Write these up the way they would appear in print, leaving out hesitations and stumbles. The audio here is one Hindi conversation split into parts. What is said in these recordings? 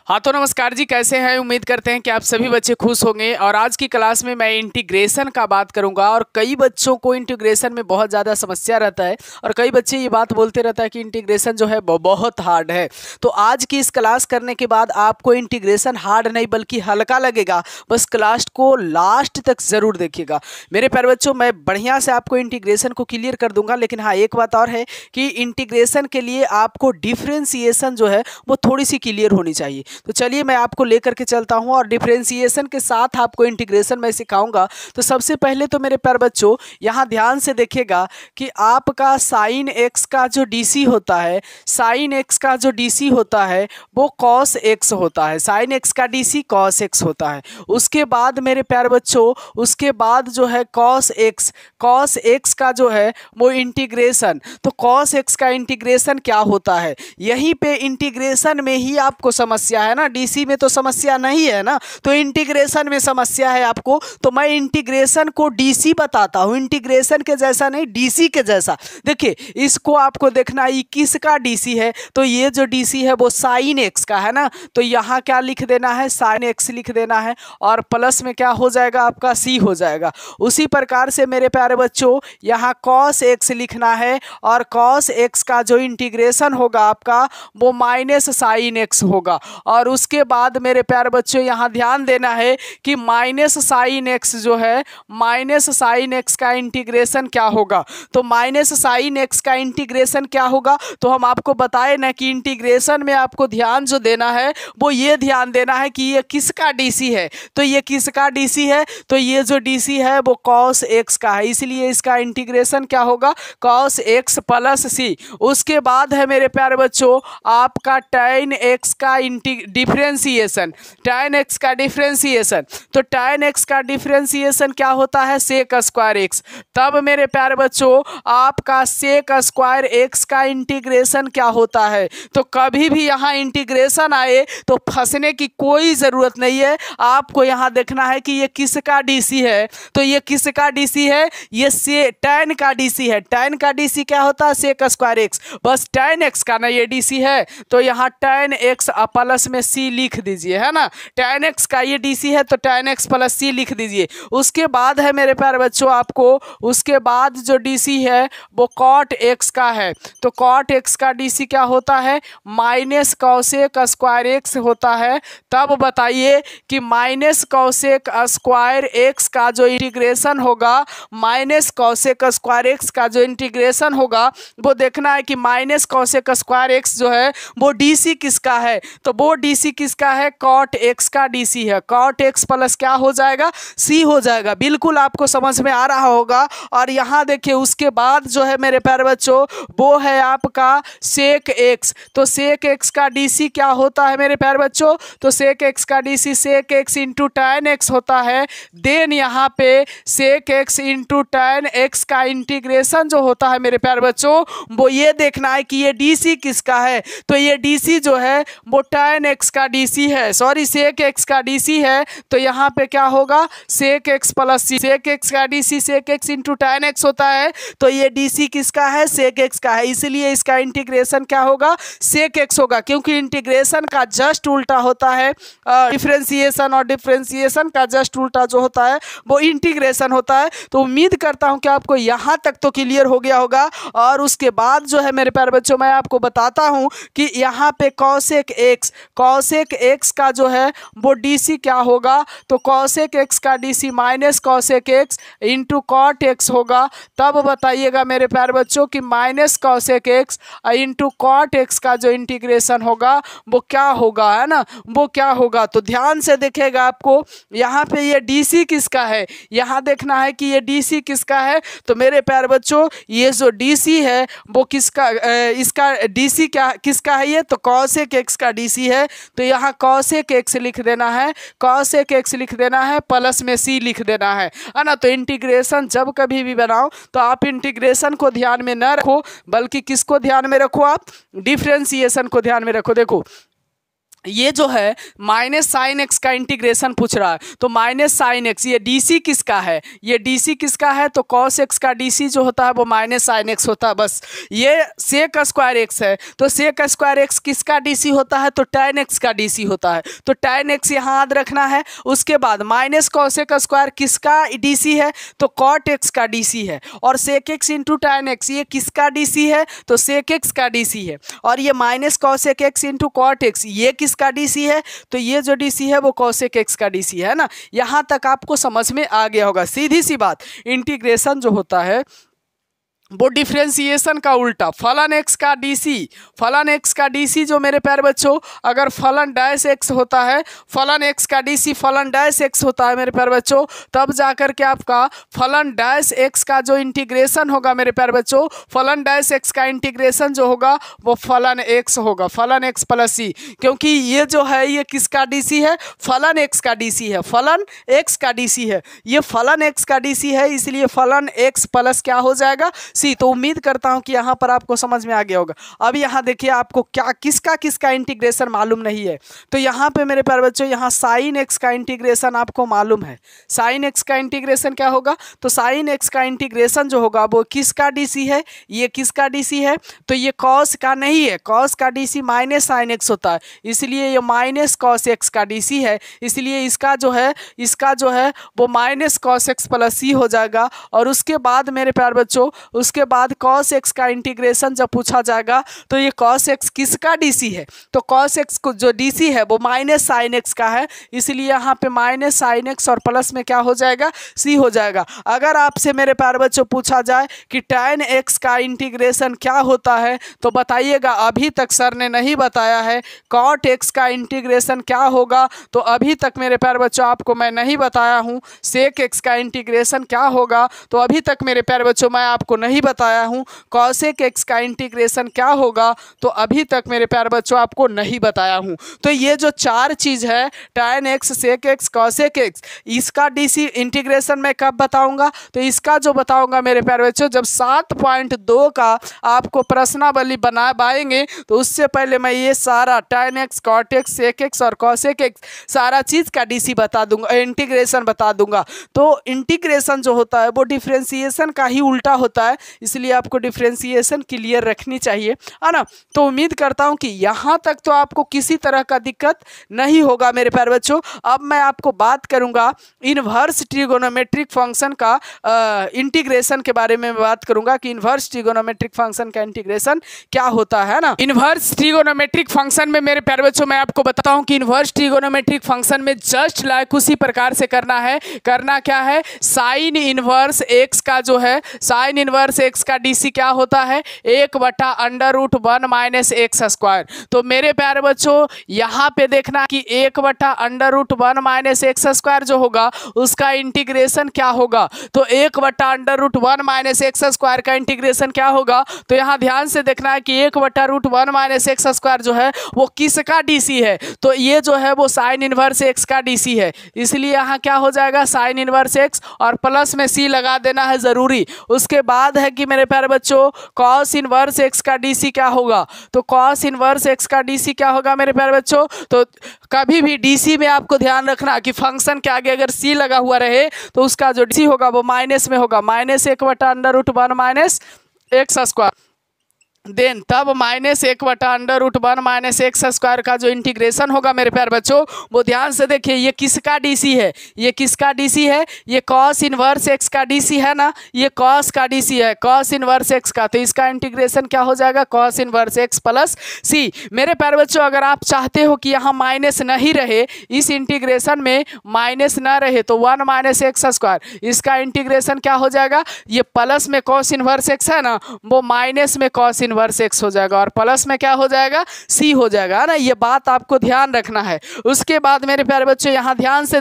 हाँ तो नमस्कार जी, कैसे हैं। उम्मीद करते हैं कि आप सभी बच्चे खुश होंगे। और आज की क्लास में मैं इंटीग्रेशन का बात करूंगा। और कई बच्चों को इंटीग्रेशन में बहुत ज़्यादा समस्या रहता है और कई बच्चे ये बात बोलते रहता है कि इंटीग्रेशन जो है बहुत हार्ड है। तो आज की इस क्लास करने के बाद आपको इंटीग्रेशन हार्ड नहीं बल्कि हल्का लगेगा। बस क्लास को लास्ट तक ज़रूर देखिएगा मेरे प्यारे बच्चों। मैं बढ़िया से आपको इंटीग्रेशन को क्लियर कर दूंगा। लेकिन हाँ, एक बात और है कि इंटीग्रेशन के लिए आपको डिफ्रेंसिएशन जो है वो थोड़ी सी क्लियर होनी चाहिए। तो चलिए मैं आपको लेकर के चलता हूं और डिफरेंशिएशन के साथ आपको इंटीग्रेशन मैं सिखाऊंगा। तो सबसे पहले तो मेरे प्यारे बच्चों यहां ध्यान से देखिएगा कि आपका साइन एक्स का जो डीसी होता है, साइन एक्स का जो डीसी होता है वो कॉस एक्स होता है। साइन एक्स का डीसी कॉस एक्स होता है। उसके बाद मेरे प्यारे बच्चों, उसके बाद जो है कॉस एक्स का जो है वो इंटीग्रेशन। तो कॉस एक्स का इंटीग्रेशन क्या होता है, यहीं पे इंटीग्रेशन में ही आपको समस्या है ना। डीसी में तो समस्या नहीं है ना, तो इंटीग्रेशन में समस्या है आपको। तो मैं इंटीग्रेशन को डीसी बताता हूं, इंटीग्रेशन के जैसा नहीं, डीसी के जैसा। देखिए इसको आपको देखना है किसका डीसी है। तो ये जो डीसी है वो साइन एक्स का है ना। तो यहाँ क्या लिख देना है, साइन एक्स लिख देना है और प्लस में क्या हो जाएगा आपका सी हो जाएगा। उसी प्रकार से मेरे प्यारे बच्चों यहाँ कॉस एक्स लिखना है और कॉस एक्स का जो इंटीग्रेशन होगा आपका वो माइनस साइन एक्स होगा। और उसके बाद मेरे प्यारे बच्चों यहाँ ध्यान देना है कि माइनस साइन एक्स जो है, माइनस साइन एक्स का इंटीग्रेशन क्या होगा। तो माइनस साइन एक्स का इंटीग्रेशन क्या होगा, तो हम आपको बताए ना कि इंटीग्रेशन में आपको ध्यान जो देना है वो ये ध्यान देना है कि ये किसका डीसी है। तो ये किसका डीसी है, तो ये जो डीसी है वो कॉस एक्स का है, इसलिए इसका इंटीग्रेशन क्या होगा, कॉस एक्स प्लस सी। उसके बाद है मेरे प्यारे बच्चों आपका tan एक्स का डिफरेंशिएशन, tan एक्स का डिफरेंशिएशन। तो tan एक्स का डिफरेंशिएशन क्या होता है, सेक स्क्वायर एक्स। तब मेरे प्यारे बच्चों आपका सेक स्क्वायर एक्स का इंटीग्रेशन क्या होता है। तो कभी भी यहाँ इंटीग्रेशन आए तो फंसने की कोई ज़रूरत नहीं है। आपको यहाँ देखना है कि ये किसका डीसी है। तो ये किसका डीसी है, ये से tan का डीसी है। tan का डीसी क्या होता है, सेक स्क्वायर एक्स। बस tan एक्स का ना ये डीसी है, तो यहाँ tan एक्स प्लस में सी लिख दीजिए, है ना। tan एक्स का ये डीसी है तो tan एक्स प्लस सी लिख दीजिए। उसके बाद है मेरे प्यारे बच्चों आपको, उसके बाद जो डीसी है वो cot एक्स का है। तो cot एक्स का डीसी क्या होता है, माइनस कॉसेक स्क्वायर एक्स होता है। तब बताइए कि माइनस कॉसेक स्क्वायर एक्स का जो इंटीग्रेशन होगा, माइनस कॉसेक स्क्वायर एक्स का जो इंटीग्रेशन होगा वो देखना है कि माइनस कॉसेक स्क्वायर एक्स जो है वो डीसी किसका है। तो वो डीसी किसका है, कॉट एक्स का डीसी है। कॉट एक्स प्लस क्या हो जाएगा, सी हो जाएगा। बिल्कुल आपको समझ में आ रहा होगा। और यहाँ देखिए उसके बाद जो है मेरे प्यारे बच्चों वो है आपका सेक एक्स। तो सेक एक्स का डीसी क्या होता है मेरे प्यारे बच्चों, तो सेक एक्स का DC sec x into tan x होता है। देन यहाँ पे sec x into tan x का इंटीग्रेशन जो होता है मेरे प्यारे बच्चों वो ये देखना है कि ये डीसी किसका है। तो ये डीसी जो है वो tan एक्स का डीसी है, सॉरी सेक एक्स का डीसी है। तो यहाँ पे क्या होगा, sec x plus c. Sec x का DC sec x into tan x होता है। तो ये डीसी किसका है, सेक एक्स का है, इसलिए इसका इंटीग्रेशन क्या होगा, सेक एक्स होगा। क्योंकि इंटीग्रेशन का जस्ट उल्टा होता है डिफरेंशिएशन, और डिफरेंशिएशन का जस्ट उल्टा जो होता है वो इंटीग्रेशन होता है। तो उम्मीद करता हूँ कि आपको यहाँ तक तो क्लियर हो गया होगा। और उसके बाद जो है मेरे प्यारे बच्चों मैं आपको बताता हूँ कि यहाँ पे कॉसेक एक्स का जो है वो डीसी क्या होगा। तो कॉसेक एक्स का DC minus cosec x into cot x होगा। तब बताइएगा मेरे प्यारे बच्चों कि minus cosec x into cot x का जो इंटीग्रेशन होगा वो क्या होगा, है ना, वो क्या होगा। तो ध्यान से देखेगा आपको यहाँ पे ये डीसी किसका है, यहाँ देखना है कि ये डीसी किसका है। तो मेरे प्यारे बच्चों ये जो डीसी है वो किसका, इसका डीसी क्या किसका है, ये तो कॉसेक एक्स का डीसी है। तो यहाँ कॉसेक एक्स लिख देना है, कॉसेक एक्स लिख देना है, प्लस में सी लिख देना है ना। तो इंटीग्रेशन जब कभी भी बनाओ तो आप इंटीग्रेशन को ध्यान में न रखो बल्कि किसको ध्यान में रखो, आप डिफरेंशिएशन को ध्यान में रखो। देखो ये जो है माइनस साइन एक्स का इंटीग्रेशन पूछ रहा है, तो माइनस साइन एक्स, ये डीसी किसका है, ये डीसी किसका है, तो कॉस एक्स का डीसी जो होता है वो माइनस साइन एक्स होता है। बस ये सेक स्क्वायर एक्स है, तो सेक स्क्वायर एक्स किसका डीसी होता है, तो टैन एक्स का डीसी होता है, तो टैन एक्स यहाँ याद रखना है। उसके बाद माइनस कॉसेक स्क्वायर किसका डीसी है, तो कॉट एक्स का डीसी है, और sec x into tan x ये किसका डीसी है, तो सेक एक्स का डीसी है, और ये minus cosec x into cot x ये किसका डीसी है, तो ये जो डीसी है वो कॉसेक एक्स का डीसी है ना। यहां तक आपको समझ में आ गया होगा। सीधी सी बात, इंटीग्रेशन जो होता है वो डिफ्रेंसिएशन का उल्टा, फलन एक्स का डीसी, फलन एक्स का डीसी जो मेरे प्यारे बच्चों अगर फलन डैश एक्स होता है, फलन एक्स का डीसी फलन डैश एक्स होता है मेरे प्यारे बच्चों, तब जाकर के आपका फलन डैश एक्स का जो इंटीग्रेशन होगा मेरे प्यारे बच्चों, फलन डैश एक्स का इंटीग्रेशन जो होगा वो फलन एक्स होगा, फलन एक्स प्लस सी, क्योंकि ये जो है ये किसका डीसी है, फलन एक्स का डीसी है, फलन एक्स का डीसी है, ये फलन एक्स का डीसी है, इसलिए फलन एक्स प्लस क्या हो जाएगा, सी। तो उम्मीद करता हूं कि यहां पर आपको समझ में आ गया होगा। अब यहां देखिए आपको क्या किसका किसका इंटीग्रेशन मालूम नहीं है, तो यहां पे मेरे प्यारे बच्चों यहां साइन एक्स का इंटीग्रेशन आपको मालूम है। साइन एक्स का इंटीग्रेशन क्या होगा, तो साइन एक्स का इंटीग्रेशन जो होगा वो किसका डीसी है, ये किसका डीसी है, तो ये कॉस का नहीं है, कॉस का डीसी माइनस साइन एक्स होता है, इसलिए ये माइनस कॉस एक्स का डीसी है, इसलिए इसका जो है वो माइनस कॉस एक्स प्लस सी हो जाएगा। और उसके बाद मेरे प्यारे बच्चों उसके बाद cos x का इंटीग्रेशन जब पूछा जाएगा तो ये cos x किसका डीसी है, तो cos x को जो डीसी है वो माइनस साइन एक्स का है, इसलिए यहाँ पे माइनस साइन एक्स और प्लस में क्या हो जाएगा, सी हो जाएगा। अगर आपसे मेरे प्यारे बच्चों पूछा जाए कि tan x का इंटीग्रेशन क्या होता है तो बताइएगा, अभी तक सर ने नहीं बताया है। cot x का इंटीग्रेशन क्या होगा तो अभी तक मेरे प्यारे बच्चों आपको मैं नहीं बताया हूँ। sec x का इंटीग्रेशन क्या होगा तो अभी तक मेरे प्यारे बच्चों मैं आपको नहीं बताया हूं। cosec x का इंटीग्रेशन क्या होगा तो अभी तक मेरे प्यारे बच्चों आपको नहीं बताया हूं। तो ये जो चार चीज है tan x, sec x, cosec x, इसका डीसी इंटीग्रेशन मैं कब बताऊंगा, तो इसका जो बताऊंगा मेरे प्यारे बच्चों जब 7.2 का आपको प्रश्नावली बनाएंगे तो उससे पहले मैं ये सारा tan x, cot x, sec x और cosec x सारा चीज का डीसी बता दूंगा, इंटीग्रेशन बता दूंगा। तो इंटीग्रेशन जो होता है वो डिफरेंशिएशन का ही उल्टा होता है, इसलिए आपको डिफरेंशिएशन क्लियर रखनी चाहिए, है ना। तो उम्मीद करता हूं कि यहां तक तो आपको किसी तरह का दिक्कत नहीं होगा मेरे प्यारे बच्चों। अब मैं आपको बात करूंगा इनवर्स ट्रिगोनोमेट्रिक फंक्शन का इंटीग्रेशन के बारे में बात करूंगा कि इनवर्स ट्रिगोनोमेट्रिक फंक्शन का इंटीग्रेशन क्या होता है ना। इनवर्स ट्रिगोनोमेट्रिक फंक्शन में मेरे प्यारे बच्चों मैं आपको बताता हूं कि इनवर्स ट्रिगोनोमेट्रिक फंक्शन में जस्ट लाइक उसी प्रकार से करना है। करना क्या है, साइन इनवर्स एक्स का जो है साइन इनवर्स एक्स का डीसी क्या होता है, 1/√1 माइनस एक्स स्क्वायर। तो मेरे प्यारे बच्चों यहाँ पे देखना कि 1/√1 माइनस एक्स स्क्वायर जो होगा उसका इंटीग्रेशन क्या होगा, तो 1/√1 माइनस एक्स स्क्वायर का इंटीग्रेशन क्या होगा, तो यहाँ ध्यान से देखना है कि 1/√1 माइनस एक्स स्क्वायर जो है वो किसका डीसी है, तो ये जो है वो साइन इनवर्स एक्स का डीसी है, इसलिए यहाँ क्या हो जाएगा साइन इनवर्स एक्स और प्लस में सी लगा देना है जरूरी। उसके बाद है कि मेरे प्यारे बच्चों कॉस इनवर्स एक्स का डीसी क्या होगा, तो कॉस इनवर्स एक्स का डीसी क्या होगा मेरे प्यारे बच्चों, तो कभी भी डीसी में आपको ध्यान रखना कि फंक्शन के आगे अगर सी लगा हुआ रहे तो उसका जो डीसी होगा वो माइनस में होगा, minus 1/√1 minus x square, then तब माइनस 1/√1 माइनस एक्स स्क्वायर का जो इंटीग्रेशन होगा मेरे प्यारे बच्चों वो ध्यान से देखिए ये किसका डीसी है, ये किसका डीसी है, ये कॉस इनवर्स एक्स का डीसी है ना, ये कॉस का डीसी है कॉस इनवर्स एक्स का, तो इसका इंटीग्रेशन क्या हो जाएगा कॉस इनवर्स एक्स प्लस सी। मेरे प्यारे बच्चों अगर आप चाहते हो कि यहाँ माइनस नहीं रहे, इस इंटीग्रेशन में माइनस ना रहे तो 1 माइनस एक्स स्क्वायर, इसका इंटीग्रेशन क्या हो जाएगा, ये प्लस में कॉस इनवर्स एक्स है ना वो माइनस में कॉस इनवर्स एक्स हो जाएगा और प्लस में क्या हो जाएगा सी हो जाएगा ना, ये बात आपको ध्यान रखना है। उसके बाद मेरे प्यारे बच्चों यहाँ ध्यान से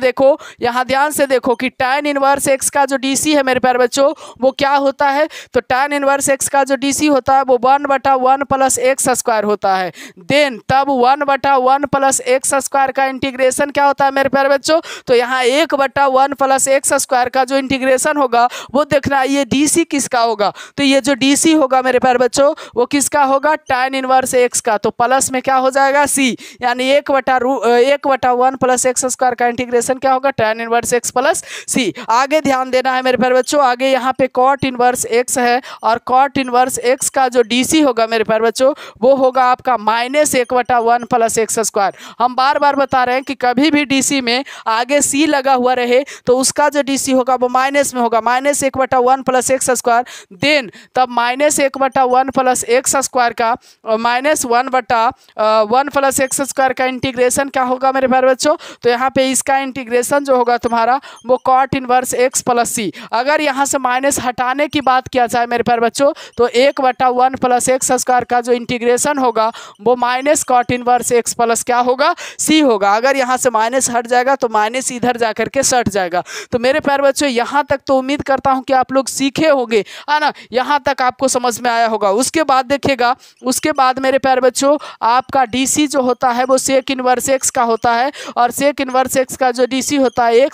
देखो कि tan इनवर्स एक्स का जो डीसी है मेरे प्यारे बच्चों वो क्या होता है, तो tan इनवर्स एक्स का जो डीसी होता है वो 1/1 प्लस एक्स स्क्वायर होता है, देन तब 1/1 प्लस एक्स स्क्वायर का इंटीग्रेशन क्या होता है मेरे प्यारे बच्चों, तो यहाँ 1/1 प्लस एक्स स्क्वायर का जो इंटीग्रेशन होगा वो देखना ये डीसी किसका होगा, तो ये जो डीसी होगा मेरे प्यारे बच्चों वो वो किसका होगा, tan इनवर्स x का। तो प्लस में क्या हो जाएगा, c, यानी 1/1 प्लस एक्स स्क्वायर का इंटीग्रेशन क्या होगा, tan inverse x plus c। आगे ध्यान देना है मेरे प्यारे बच्चों, आगे यहाँ पे cot इनवर्स x है और cot इनवर्स x का जो DC होगा मेरे प्यारे बच्चों वो होगा आपका -1/1 प्लस एक्स स्क्वायर। हम बार बार बता रहे हैं कि कभी भी DC में आगे c लगा हुआ रहे तो उसका जो DC होगा वो माइनस में होगा, -1/1 प्लस एक्स स्क्वायर। देन तब -1/1 प्लस एक्स स्क्वायर का -1/1 प्लस एक्स स्क्वायर का इंटीग्रेशन क्या होगा मेरे प्यारे बच्चों, तो यहाँ पे इसका इंटीग्रेशन जो होगा तुम्हारा वो cot inverse x plus c। अगर यहाँ से माइनस हटाने की बात किया जाए मेरे प्यारे बच्चों तो 1/1 प्लस एक्स स्क्वायर का जो इंटीग्रेशन होगा वो -cot इनवर्स x प्लस क्या होगा, c होगा। अगर यहाँ से माइनस हट जाएगा तो माइनस इधर जा करके सट जाएगा। तो मेरे प्यारे बच्चों यहाँ तक तो उम्मीद करता हूँ कि आप लोग सीखे होंगे, है ना, यहाँ तक आपको समझ में आया होगा। उसके बाद देखिएगा, उसके बाद मेरे प्यारे बच्चों आपका DC जो होता है वो सेक इनवर्स x का होता है और सेक इनवर्स x का जो DC होता है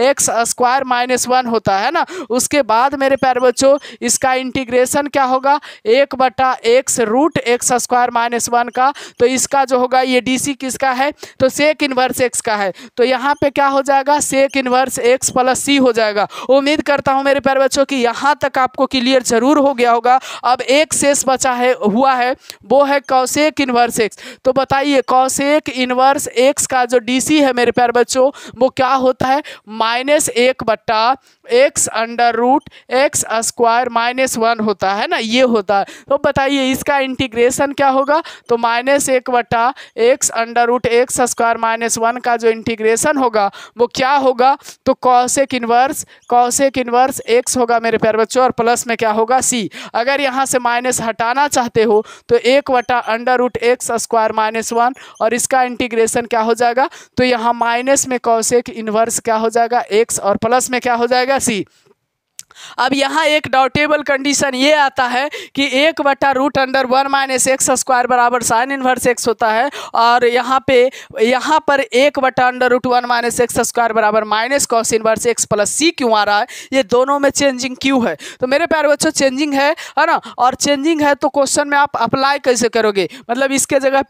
x स्क्वायर -1 होता है ना। उसके बाद मेरे प्यारे बच्चों इसका इंटीग्रेशन क्या होगा, 1/x रूट एक्स स्क्वायर -1 का। तो इसका जो होगा ये DC किसका है, तो सेक इनवर्स x का है। तो यहाँ पे क्या हो जाएगा, sec inverse x plus c हो जाएगा। उम्मीद करता हूँ मेरे प्यारे बच्चों कि यहाँ तक आपको क्लियर जरूर हो गया होगा। अब एक शेष बचा है हुआ है वो है कॉसेक इनवर्स x। तो बताइए कॉसेक इनवर्स x का जो DC है मेरे प्यारे बच्चों वो क्या होता है, -1/x under root x square -1 होता है ना, ये होता है। तो बताइए इसका इंटीग्रेशन क्या होगा, तो -1/x under root x square -1 का जो इंटीग्रेशन होगा वो क्या होगा, तो कॉसेक इनवर्स x होगा मेरे प्यारे बच्चों और प्लस में क्या होगा c। अगर यहाँ से माइनस हटाना चाहते हो तो 1/√x स्क्वायर -1 और इसका इंटीग्रेशन क्या हो जाएगा, तो यहाँ माइनस में कॉसेक इनवर्स क्या हो जाएगा x और प्लस में क्या हो जाएगा c। अब यहाँ एक डाउटेबल कंडीशन ये आता है कि 1/√1 - एक्स स्क्वायर बराबर साइन इनवर्स x होता है और यहाँ पर 1/√1 - एक्स स्क्वायर बराबर minus cos inverse x plus c क्यों आ रहा है, ये दोनों में चेंजिंग क्यों है। तो मेरे प्यारे बच्चों चेंजिंग है ना, और चेंजिंग है तो क्वेश्चन में आप अप्लाई कैसे करोगे, मतलब इसके जगह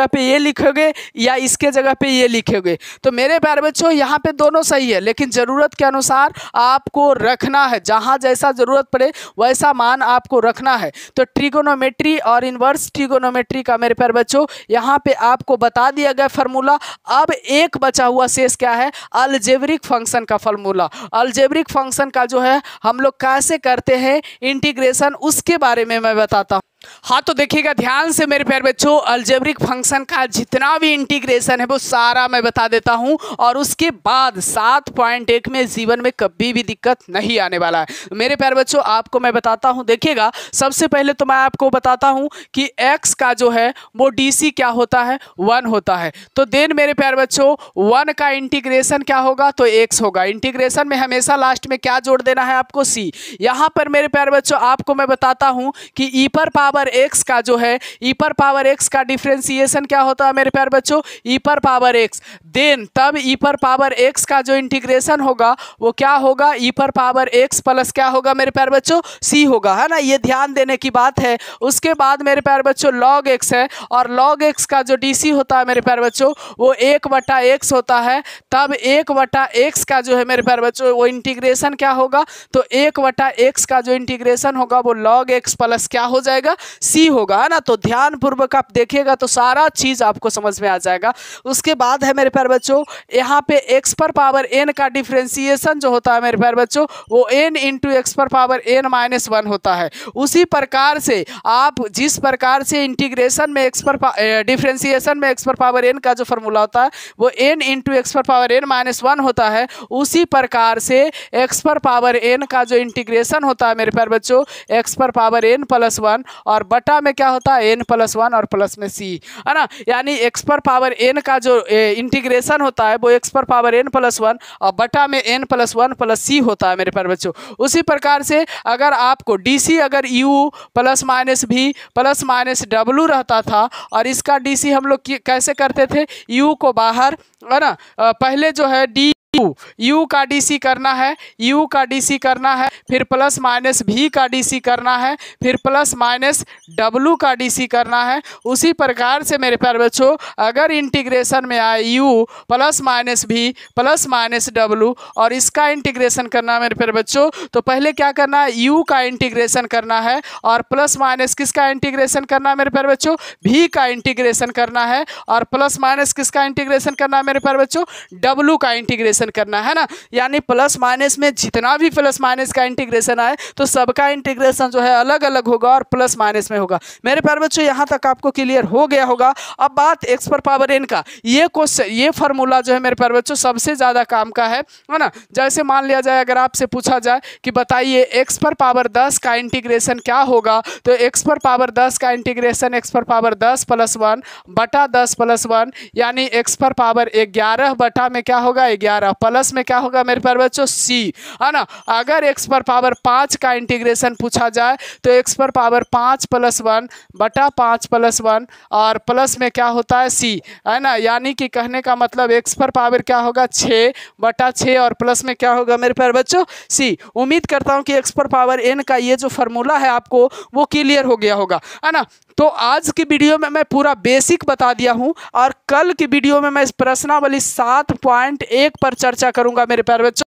पे ये लिखोगे या इसके जगह पे ये लिखोगे। तो मेरे प्यारे बच्चों यहाँ पे दोनों सही है लेकिन ज़रूरत के अनुसार आपको रखना है, जहां जैसा जरूरत पड़े वैसा मान आपको रखना है। तो ट्रिगोनोमेट्री और इनवर्स ट्रिगोनोमेट्री का मेरे प्यारे बच्चों यहाँ पे आपको बता दिया गया फार्मूला। अब एक बचा हुआ शेष क्या है, अलजेब्रिक फंक्शन का फार्मूला। अलजेब्रिक फंक्शन का जो है हम लोग कैसे करते हैं इंटीग्रेशन, उसके बारे में मैं बताता हूँ। हाँ तो देखिएगा ध्यान से मेरे प्यारे बच्चों, अलजेब्रिक फंक्शन का जितना भी इंटीग्रेशन है वो सारा मैं बता देता हूँ और उसके बाद 7.1 में जीवन में कभी भी दिक्कत नहीं आने वाला है। मेरे प्यारे बच्चों आपको मैं बताता हूँ, देखिएगा सबसे पहले तो मैं आपको बताता हूँ कि x का जो है वो DC क्या होता है, 1 होता है। तो देन मेरे प्यारे बच्चों 1 का इंटीग्रेशन क्या होगा, तो x होगा। इंटीग्रेशन में हमेशा लास्ट में क्या जोड़ देना है आपको, c। यहाँ पर मेरे प्यारे बच्चों आपको मैं बताता हूँ कि e पर पावर x का जो है e पर पावर x का डिफरेंशिएशन क्या होता है मेरे प्यारे बच्चों, e पर पावर x। देन तब e पर पावर x का जो इंटीग्रेशन होगा वो क्या होगा, e पर पावर x प्लस क्या होगा मेरे प्यारे बच्चों, c होगा, है ना, ये ध्यान देने की बात है। उसके बाद मेरे प्यारे बच्चों log x है और log x का जो DC होता है मेरे प्यारे बच्चों वो 1/x होता है। तब 1/x का जो है मेरे प्यारे बच्चों वो इंटीग्रेशन क्या होगा, तो 1/x का जो इंटीग्रेशन होगा वो log x प्लस क्या हो जाएगा, c होगा, है ना। तो ध्यान पूर्वक आप देखिएगा तो सारा चीज आपको समझ में आ जाएगा। उसके बाद है मेरे प्यारे बच्चों यहाँ पे x पर पावर n का डिफरेंशिएशन जो होता है मेरे प्यारे बच्चों वो n इंटू एक्स पर पावर n - 1 होता है। उसी प्रकार से आप जिस प्रकार से इंटीग्रेशन में डिफरेंशिएशन में x पर पावर n का जो फॉर्मूला होता है वो n इंटू एक्स पर पावर n - 1 होता है, उसी प्रकार से x पर पावर n का जो इंटीग्रेशन होता है मेरे प्यारे बच्चों x पर पावर n प्लस 1 और बटा में क्या होता है n प्लस 1 और प्लस में c, है ना। यानी x पर पावर n का जो इंटीग्रेशन होता है वो x पर पावर n प्लस 1 और बटा में n प्लस 1 प्लस c होता है मेरे प्यारे बच्चों। उसी प्रकार से अगर आपको DC अगर u plus minus v plus minus w रहता था और इसका DC हम लोग कैसे करते थे, u को बाहर है ना। पहले जो है डी यू का डीसी करना है, यू का डीसी करना है, फिर प्लस माइनस भी का डीसी करना है, फिर प्लस माइनस डब्लू का डीसी करना है। उसी प्रकार से मेरे प्यारे बच्चों अगर इंटीग्रेशन में आए यू प्लस माइनस भी प्लस माइनस डब्लू और इसका इंटीग्रेशन करना है मेरे प्यारे बच्चों, तो पहले क्या करना है, यू का इंटीग्रेशन करना है और प्लस माइनस किसका इंटीग्रेशन करना है मेरे प्यारे बच्चों, भी का इंटीग्रेशन करना है और प्लस माइनस किसका इंटीग्रेशन करना है मेरे प्यारे बच्चों, डब्लू का इंटीग्रेशन करना है ना। यानी प्लस माइनस में जितना भी प्लस माइनस का इंटीग्रेशन आए तो सबका इंटीग्रेशन जो है अलग अलग होगा और प्लस माइनस में होगा। मेरे प्यारे बच्चों यहाँ तक आपको क्लियर हो गया होगा। अब बात एक्स पर पावर एन का, ये क्वेश्चन ये फार्मूला जो है मेरे प्यारे बच्चों सबसे ज़्यादा काम का है ना। जैसे मान लिया जाए अगर आपसे पूछा जाए कि बताइए एक्स पर पावर 10 का इंटीग्रेशन क्या होगा, तो एक्स पर पावर 10 का इंटीग्रेशन एक्स पर पावर 10 + 1 बटा 10 + 1 यानी एक्स पर पावर 11 बटा में क्या होगा 11 प्लस में क्या होगा मेरे प्यारे बच्चों सी, है ना। अगर एक्स पर पावर 5 का इंटीग्रेशन पूछा जाए तो एक्स पर पावर 5 + 1 बटा 5 + 1 और प्लस में क्या होता है सी, है ना। यानी कि कहने का मतलब एक्स पर पावर क्या होगा 6 बटा 6 और प्लस में क्या होगा मेरे प्यारे बच्चों सी। उम्मीद करता हूँ कि एक्स पर पावर एन का ये जो फार्मूला है आपको वो क्लियर हो गया होगा, है ना। तो आज की वीडियो में मैं पूरा बेसिक बता दिया हूँ और कल की वीडियो में मैं इस प्रश्नावली 7.1 पर चर्चा करूंगा मेरे प्यारे बच्चों।